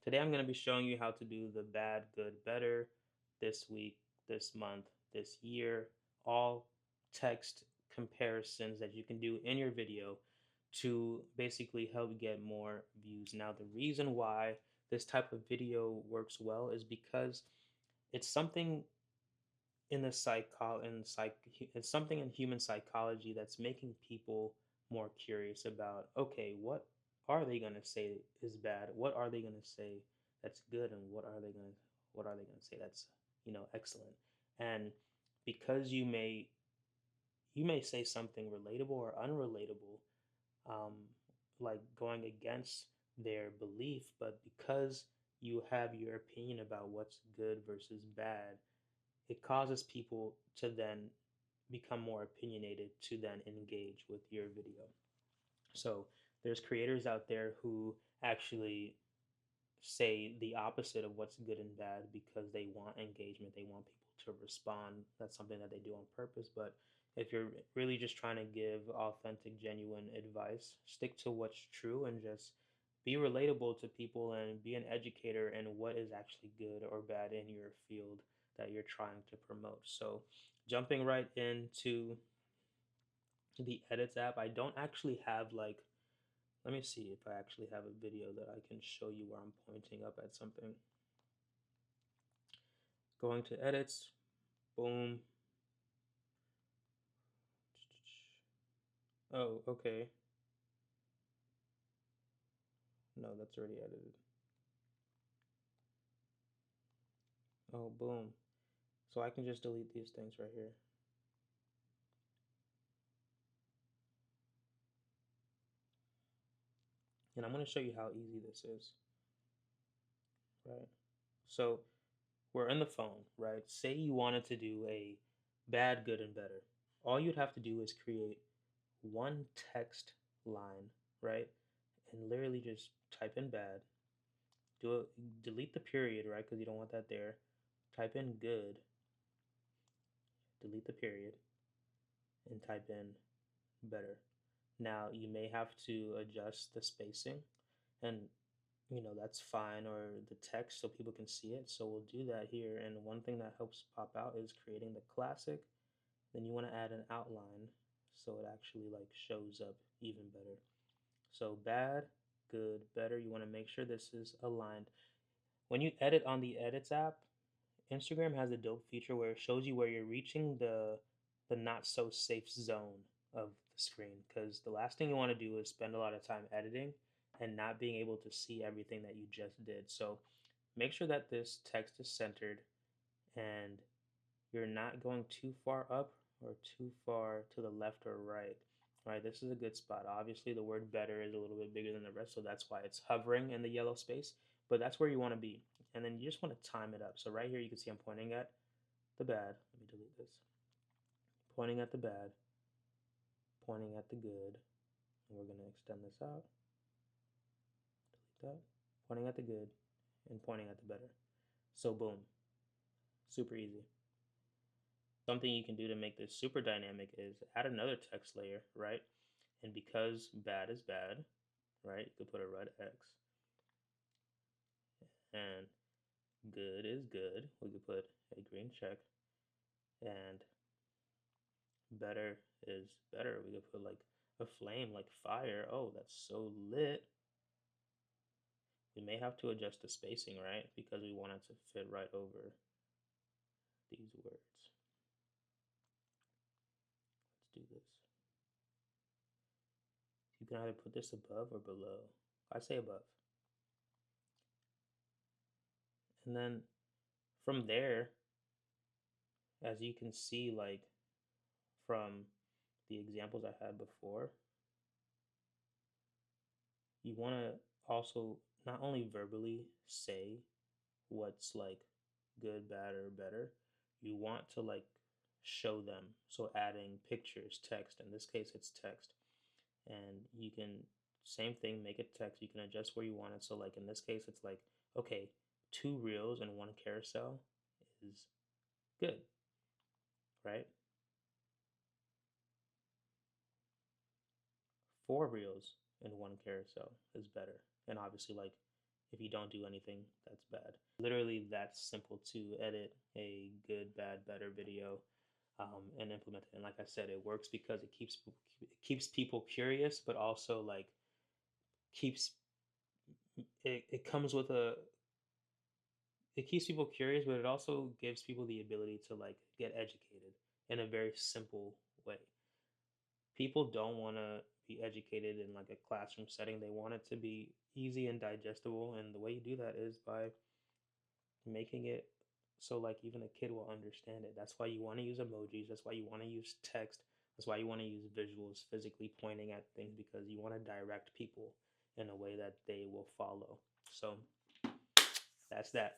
Today I'm going to be showing you how to do the bad, good, better this week, this month, this year, all text comparisons that you can do in your video to basically help get more views. Now, the reason why this type of video works well is because it's something in the it's something in human psychology that's making people more curious about, okay, what are they going to say is bad, what are they going to say that's good, and what are they going to say that's excellent. And because you may say something relatable or unrelatable, um, like going against their belief, but because you have your opinion about what's good versus bad, it causes people to then become more opinionated to then engage with your video. So there's creators out there who actually say the opposite of what's good and bad because they want engagement, they want people to respond. That's something that they do on purpose. But if you're really just trying to give authentic, genuine advice, stick to what's true and just be relatable to people and be an educator in what is actually good or bad in your field that you're trying to promote. So jumping right into the edits app, I don't actually have like, let me see if I actually have a video that I can show you where I'm pointing up at something. Going to edits, boom. Oh, okay. No, that's already edited. Oh, boom. So I can just delete these things right here. And I'm going to show you how easy this is, right? So we're in the phone, right? Say you wanted to do a bad, good, and better. All you'd have to do is create one text line, right? And literally just type in bad, delete the period, right? Because you don't want that there. Type in good, delete the period, and type in better. Now you may have to adjust the spacing, and that's fine, or the text so people can see it. So we'll do that here. And one thing that helps pop out is creating the classic. Then you want to add an outline so it actually like shows up even better. So bad, good, better. You want to make sure this is aligned. When you edit on the Edits app, Instagram has a dope feature where it shows you where you're reaching the not so safe zone of the screen, because the last thing you want to do is spend a lot of time editing and not being able to see everything that you just did. So make sure that this text is centered and you're not going too far up or too far to the left or right. All right, this is a good spot. Obviously, the word better is a little bit bigger than the rest, so that's why it's hovering in the yellow space, but that's where you want to be. And then you just want to time it up. So right here, you can see I'm pointing at the bad. Let me delete this. Pointing at the bad, pointing at the good, and we're going to extend this out. Delete that. Pointing at the good and pointing at the better. So boom, super easy. Something you can do to make this super dynamic is add another text layer, right? And because bad is bad, right, you could put a red X. And good is good, we could put a green check. And better is better, we could put like a flame, like fire. Oh, that's so lit. We may have to adjust the spacing, right? Because we want it to fit right over these words. Let's do this. You can either put this above or below. I say above. And then from there, as you can see, like from the examples I had before, you want to also not only verbally say what's like good, bad, or better, you want to like show them. So adding pictures, text, in this case, it's text. And you can, same thing, make it text. You can adjust where you want it. So, like in this case, it's like, okay, 2 reels and 1 carousel is good, right? 4 reels and 1 carousel is better. And obviously, like If you don't do anything, that's bad. Literally that simple to edit a good, bad, better video, and implement it. And like I said, it works because it keeps people curious, but also like keeps it comes with a it keeps people curious, but it also gives people the ability to like get educated in a very simple way. People don't want to be educated in like a classroom setting. They want it to be easy and digestible, and the way you do that is by making it so like even a kid will understand it. That's why you want to use emojis. That's why you want to use text. That's why you want to use visuals, physically pointing at things, because you want to direct people in a way that they will follow. So that's that.